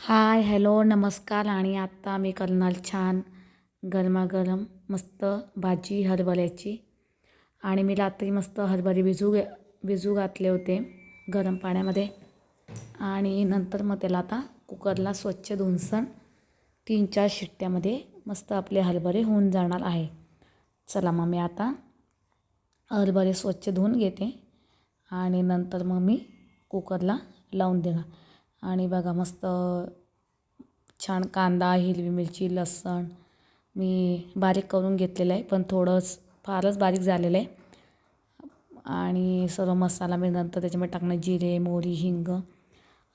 Hi hello नमस्कार. आणि आत्ता मी करणार छान गरमागरम मस्त भाजी हरभऱ्याची. आणि मी रात्री मस्त हरभरे भिजू घातले होते गरम पाण्यामध्ये. आणि नंतर मग त्याला आता कुकरला स्वच्छ धुवून 3-4 शिट्ट्यामध्ये मस्त आपले हरभरे होऊन जाणार आहे. चला मग मी आता हरभरे स्वच्छ धुवून घेते आणि नंतर मग मी कुकरला लावून देणार. आणि बघा मस्त छान कांदा, हिरवी मिरची, लसूण मी बारीक करून घेतलेलं आहे, पण फारच बारीक झालेलं आहे. आणि सर्व मसाला मी नंतर त्याच्यामध्ये टाकणार, जिरे, मोहरी, हिंग.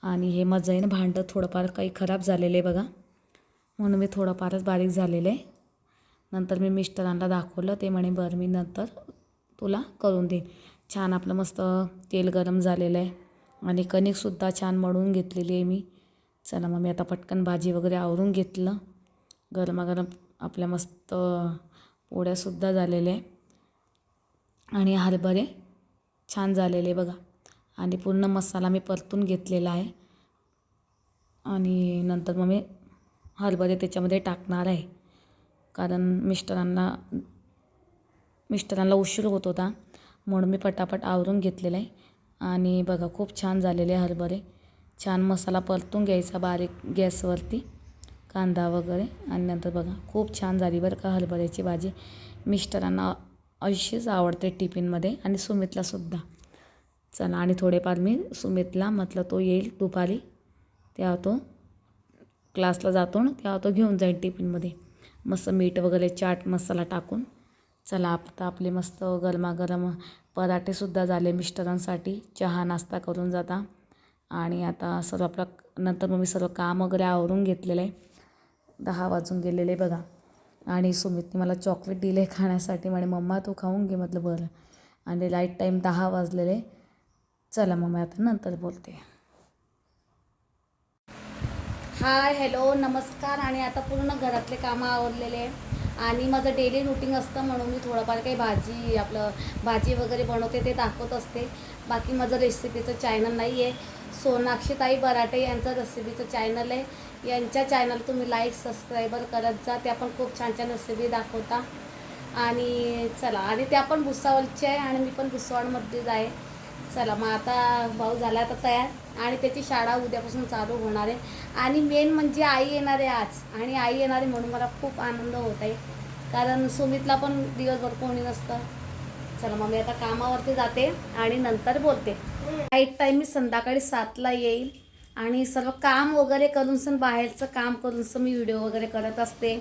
आणि हे माझं आहे ना भांडं थोडंफार काही खराब झालेलं आहे बघा, म्हणून मी थोडंफारच बारीक झालेलं आहे. नंतर मी मिस्टरांना दाखवलं, ते म्हणे बरं मी नंतर तुला करून देईन. छान आपलं मस्त तेल गरम झालेलं आहे आणि कणिकसुद्धा छान मळून घेतलेली आहे मी. चला मग मी आता पटकन भाजी वगैरे आवरून घेतलं. गरमागरम आपल्या मस्त पोळ्यासुद्धा झालेल्या आहे आणि हरभरे छान झालेले बघा. आणि पूर्ण मसाला मी परतून घेतलेला आहे. आणि नंतर मग मी हरभरे त्याच्यामध्ये टाकणार आहे, कारण मिस्टरांना उशीर होत होता, म्हणून मी पटापट आवरून घेतलेलं आहे. आणि बघा खूप छान झालेले हरभरे. छान मसाला परतून घ्यायचा बारीक गॅसवरती, कांदा वगैरे. आणि नंतर बघा खूप छान झाली बरं का हरभऱ्याची भाजी. मिस्टरांना अशीच आवडते टिफिनमध्ये आणि सुमितलासुद्धा. चला, आणि थोडेफार मी सुमितला म्हटलं तो येईल दुपारी, तेव्हा तो क्लासला जातो ना, तेव्हा तो घेऊन जाईल टिफिनमध्ये मस्त मीठ वगैरे चाट मसाला टाकून. चला, आता आपले मस्त गरमागरम पराठेसुद्धा झाले मिस्टरांसाठी, चहा नाश्ता करून जाता. आणि आता सर्व आपलं नंतर मग मी सर्व काम वगैरे आवरून घेतलेलं आहे. 10 वाजून गेलेले बघा. आणि सुमितने मला चॉकलेट दिले खाण्यासाठी, म्हणे मम्मा तू खाऊन घे. म्हटलं बरं. आणि लाईट टाईम 10 वाजलेले. चला मग मी आता नंतर बोलते. हाय हॅलो नमस्कार. आणि आता पूर्ण घरातले कामं आवरलेले आहे आणि माझं डेली रुटीन असतं, म्हणून मी थोडंफार काही भाजी वगैरे बनवते ते दाखवत असते. बाकी माझं रेसिपीचं चॅनल नाही आहे. सोनाक्षीताई बराटे यांचं रेसिपीचं चॅनल आहे. यांच्या चॅनल तुम्ही लाईक सबस्क्राईबर करत जा. त्या पण खूप छान छान रेसिपी दाखवता. आणि चला, आणि त्या पण भुसावळच्या आहे आणि मी पण भुसावळमध्येच आहे. चला मग आता भाऊ झाला आता तयार, आणि त्याची शाळा उद्यापासून चालू होणार आहे. आणि मेन म्हणजे आई येणार आहे आज, आणि आई येणार आहे म्हणून मला खूप आनंद होत आहे, कारण सुमितला पण दिवसभर कोणी नसतं. चला मग मी आता कामावरती जाते आणि नंतर बोलते. एक टाईम मी संध्याकाळी 7ला येईल आणि सर्व काम वगैरे करून बाहेरचं काम करून मी व्हिडिओ वगैरे करत असते.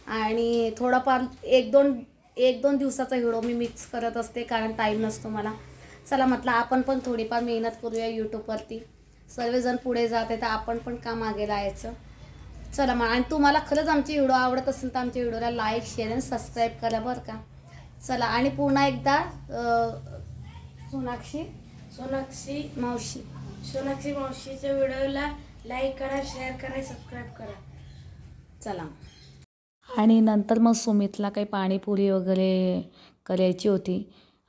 आणि थोडाफार एक दोन दिवसाचा व्हिडिओ मी मिक्स करत असते, कारण टाईम नसतो मला. चला म्हटलं आपण पण थोडीफार मेहनत करूया यूट्यूबवरती. सर्वजण पुढे जात आहे तर आपण पण का मागे राहायचं. चला मग, आणि तुम्हाला खरंच आमचे व्हिडिओ आवडत असेल तर आमच्या व्हिडिओला लाईक शेअर आणि सबस्क्राईब करा बरं का. चला, आणि पुन्हा एकदा सोनाक्षी मावशीच्या व्हिडिओला लाईक करा, शेअर करा, सबस्क्राईब करा. चला. आणि नंतर मग सुमितला काही पाणीपुरी वगैरे करायची होती,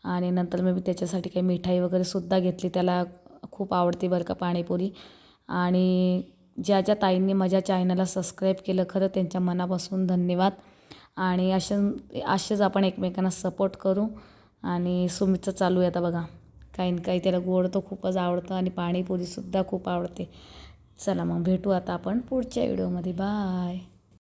आणि नंतर मी त्याच्यासाठी काही मिठाई वगैरे सुद्धा घेतली. त्याला खूप आवडते बरं का पाणीपुरी. आणि ज्या ज्या ताईंनी माझ्या चॅनलला सबस्क्राईब केलं, खरं त्यांच्या मनापासून धन्यवाद. आणि असेच आपण एकमेकांना सपोर्ट करू. आणि सुमितचं चालू आहे आता बघा, काही ना काही त्याला गोड तर खूपच आवडतं आणि पाणीपुरीसुद्धा खूप आवडते. चला मग भेटू आता आपण पुढच्या व्हिडिओमध्ये. बाय.